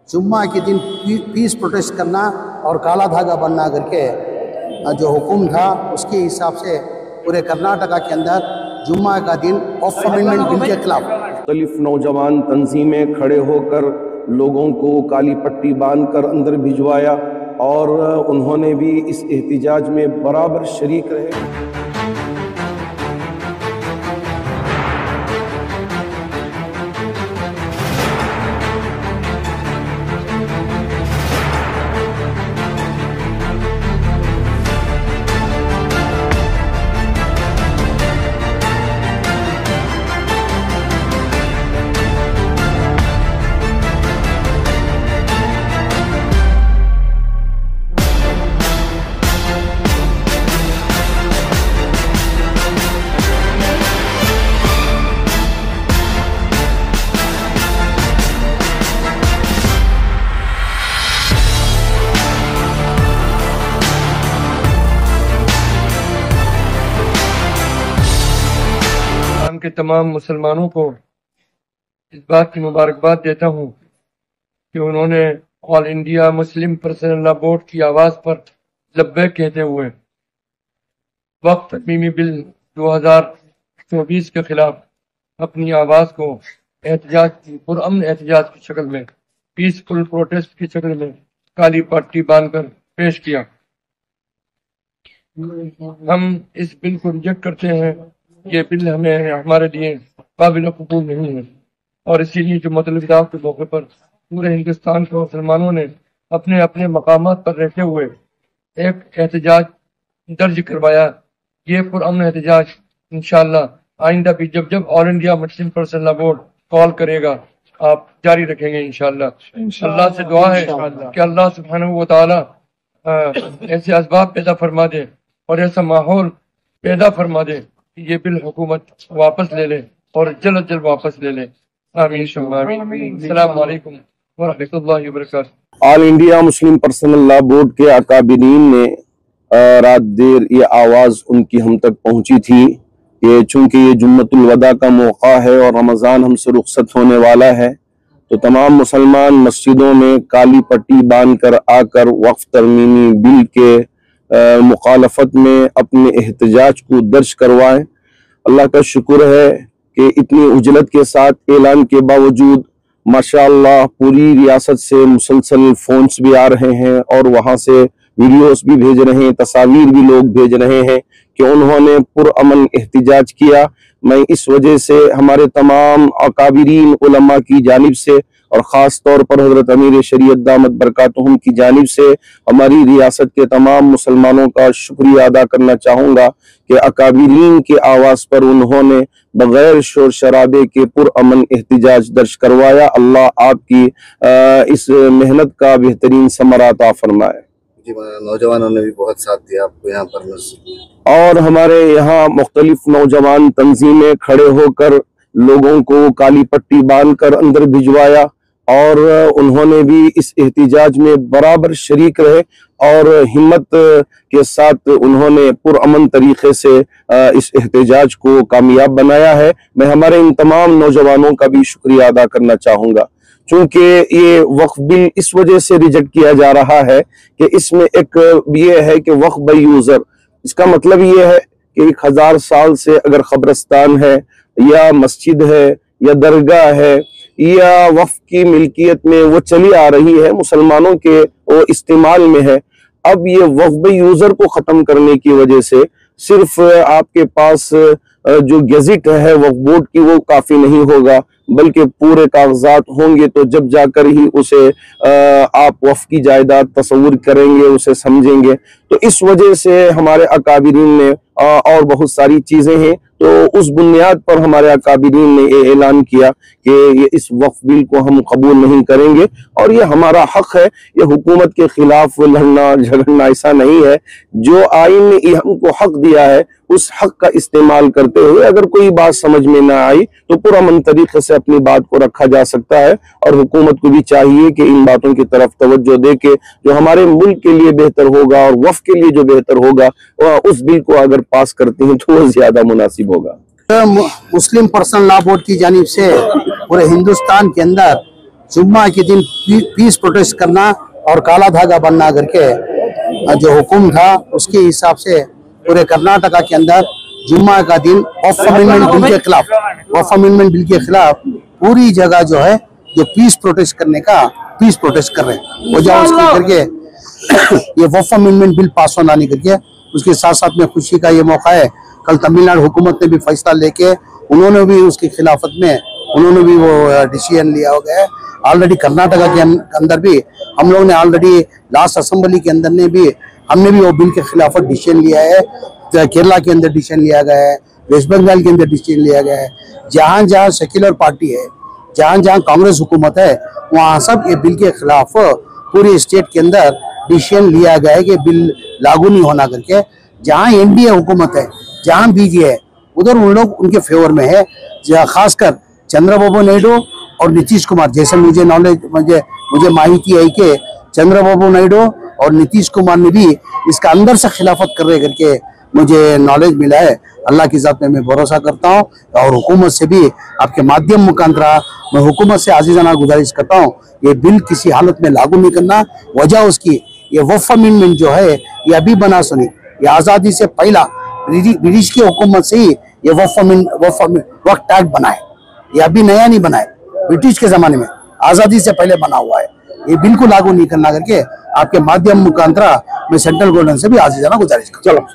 जुम्मा के दिन पीस प्रोटेस्ट करना और काला धागा बनना करके जो हुक्म था उसके हिसाब से पूरे कर्नाटका के अंदर जुम्मा का दिन ऑफ अमेंडमेंट बिल के खिलाफ मुख्तलिफ नौजवान तंजीमें खड़े होकर लोगों को काली पट्टी बांधकर अंदर भिजवाया और उन्होंने भी इस एहतिजाज में बराबर शरीक रहे। के तमाम मुसलमानों को इस बात की मुबारकबाद देता हूँ कि उन्होंने all India Muslim personal law board की आवाज़ पर लब्बैक कहते हुए वक्त तमीमी बिल 2024 के खिलाफ अपनी आवाज़ को एहतजाज की पुरअमन एहतजाज की शक्ल में पीसफुल प्रोटेस्ट की शक्ल में काली पट्टी बांधकर पेश किया। हम इस बिल को रिजेक्ट करते हैं। ये बिल हमें हमारे लिए काबिल कबूल नहीं है और इसीलिए जो मतलब के मौके पर पूरे हिंदुस्तान के मुसलमानों ने अपने अपने मकामात पर रहते हुए एक एहतजाज दर्ज करवाया। ये पुरअमन एहतजाज इंशाअल्लाह आइंदा भी जब जब all India Muslim personal law board call करेगा आप जारी रखेंगे इंशाअल्लाह। अल्लाह से दुआ है कि अल्लाह सुब्हानहू व तआला ऐसे असबाब पैदा फरमा दे और ऐसा माहौल पैदा फरमा दे ये बिल हुकूमत वापस ले ले और जल्द वापस ले ले। आमीन शुम्मा आमीन। अस्सलाम वालेकुम व रहमतुल्लाहि व बरकातहू। All India Muslim personal law board के अकाबिरीन ने रात देर ये आवाज़ उनकी हम तक पहुंची थी कि चूंकि ये जुम्मतुल वदा का मौका है और रमज़ान हमसे रुखसत होने वाला है तो तमाम मुसलमान मस्जिदों में काली पट्टी बांध कर आकर वक्फ तरमीमी बिल के मुखालफत में अपने एहतजाज को दर्ज करवाएं। अल्लाह का शुक्र है कि इतनी उजलत के साथ ऐलान के बावजूद माशाअल्लाह पूरी रियासत से मुसलसल फोन्स भी आ रहे हैं और वहाँ से वीडियोस भी भेज रहे हैं, तस्वीर भी लोग भेज रहे हैं कि उन्होंने पुरअमन एहतजाज किया। मैं इस वजह से हमारे तमाम अकाबिरीन उलमा की जानिब से और ख़ास तौर पर हज़रत अमीर शरीयत दामत बरकातुहुम की जानिब से हमारी रियासत के तमाम मुसलमानों का शुक्रिया अदा करना चाहूँगा कि अकाबिरीन के आवाज़ पर उन्होंने बग़ैर शोर शराबे के पुरअमन एहतजाज दर्ज करवाया। अल्लाह आपकी इस मेहनत का बेहतरीन समरा अता फरमाए। नौजवानों ने भी बहुत साथ दिया आपको यहाँ पर और हमारे यहाँ मुख्तलिफ नौजवान तंजीमें खड़े होकर लोगों को काली पट्टी बांधकर अंदर भिजवाया और उन्होंने भी इस एहतिजाज में बराबर शरीक रहे और हिम्मत के साथ उन्होंने पुरअमन तरीके से इस एहतिजाज को कामयाब बनाया है। मैं हमारे इन तमाम नौजवानों का भी शुक्रिया अदा करना चाहूँगा। चूंकि ये वक्फ बिल इस वजह से रिजेक्ट किया जा रहा है कि इसमें एक ये है कि वक्फ बाय यूजर, इसका मतलब ये है कि 1000 साल से अगर कब्रिस्तान है या मस्जिद है या दरगाह है या वक्फ की मिल्कियत में वो चली आ रही है, मुसलमानों के वो इस्तेमाल में है, अब ये वक्फ बाय यूजर को खत्म करने की वजह से सिर्फ आपके पास जो गेजेट है वक्फ बोर्ड की वो काफी नहीं होगा, बल्कि पूरे कागजात होंगे तो जब जाकर ही उसे आप वक्फ की जायदाद तस्वुर करेंगे, उसे समझेंगे। तो इस वजह से हमारे अकाबिरीन ने और बहुत सारी चीजें हैं तो उस बुनियाद पर हमारे अकाबिरीन ने ये ऐलान किया कि ये इस वक्फ बिल को हम कबूल नहीं करेंगे और ये हमारा हक है। ये हुकूमत के खिलाफ लड़ना झगड़ना ऐसा नहीं है। जो आइन ने हमको हक दिया है उस हक का इस्तेमाल करते हुए अगर कोई बात समझ में ना आई तो पुरअमन तरीके से अपनी बात को रखा जा सकता है और हुकूमत को भी चाहिए कि इन बातों की तरफ तवज्जो दे के जो हमारे मुल्क के लिए बेहतर होगा और वक्फ के लिए जो बेहतर होगा उस बिल को अगर पास करते हैं तो वो ज्यादा मुनासिब होगा। मुस्लिम पर्सनल लॉ बोर्ड की जानिब से पूरे हिंदुस्तान के अंदर जुम्मा के दिन पीस प्रोटेस्ट करना और काला धागा बनना करके जो हुक्म था उसके हिसाब से पूरे कर्नाटका के अंदर जुम्मा का दिन वक्फ अमेंडमेंट बिल के खिलाफ पूरी जगह जो है जो पीस प्रोटेस्ट कर रहे हैं। वजह उसकी करके ये वक्फ अमेंडमेंट बिल पास होना नहीं करके उसके साथ साथ में खुशी का ये मौका है। कल तमिलनाडु हुकूमत ने भी फैसला लेके उन्होंने भी उसकी खिलाफत में उन्होंने भी वो डिसीजन लिया हो गया है। ऑलरेडी कर्नाटका के अंदर भी हम लोगों ने ऑलरेडी लास्ट असेंबली के अंदर हमने भी वो बिल के खिलाफत डिसीजन लिया है। केरला के अंदर डिसीजन लिया गया है, वेस्ट बंगाल के अंदर डिसीजन लिया गया है। जहाँ जहाँ सेक्युलर पार्टी है, जहाँ जहाँ कांग्रेस हुकूमत है, वहाँ सब ये बिल के खिलाफ पूरे स्टेट के अंदर डिसीजन लिया गया है कि बिल लागू नहीं होना करके। जहाँ एनडीए हुकूमत है, जहाँ बीजेपी है, उधर उन लोग उनके फेवर में है। खासकर चंद्रबाबू नायडू और नीतीश कुमार, जैसे मुझे माहिती है कि चंद्रबाबू नायडू और नीतीश कुमार ने भी इसका अंदर से खिलाफत कर रहे करके मुझे नॉलेज मिला है। अल्लाह की जात में मैं भरोसा करता हूँ और हुकूमत से भी आपके माध्यम मुखांतरा मैं हुकूमत से आजीजाना गुजारिश करता हूँ, ये बिल किसी हालत में लागू नहीं करना। वजह उसकी ये वक्फ अमेंडमेंट जो है ये अभी बना सुनी, ये आज़ादी से पहला ब्रिटिश की हुकूमत से ही ये वक्फ एक्ट बना है। ये अभी नया नहीं बना है, ब्रिटिश के जमाने में आज़ादी से पहले बना हुआ है। ये बिल्कुल लागू नहीं करना करके आपके माध्यम मुखांतरा मैं सेंट्रल गवर्नमेंट से भी आजीजाना गुजारिश करता हूं। चलो।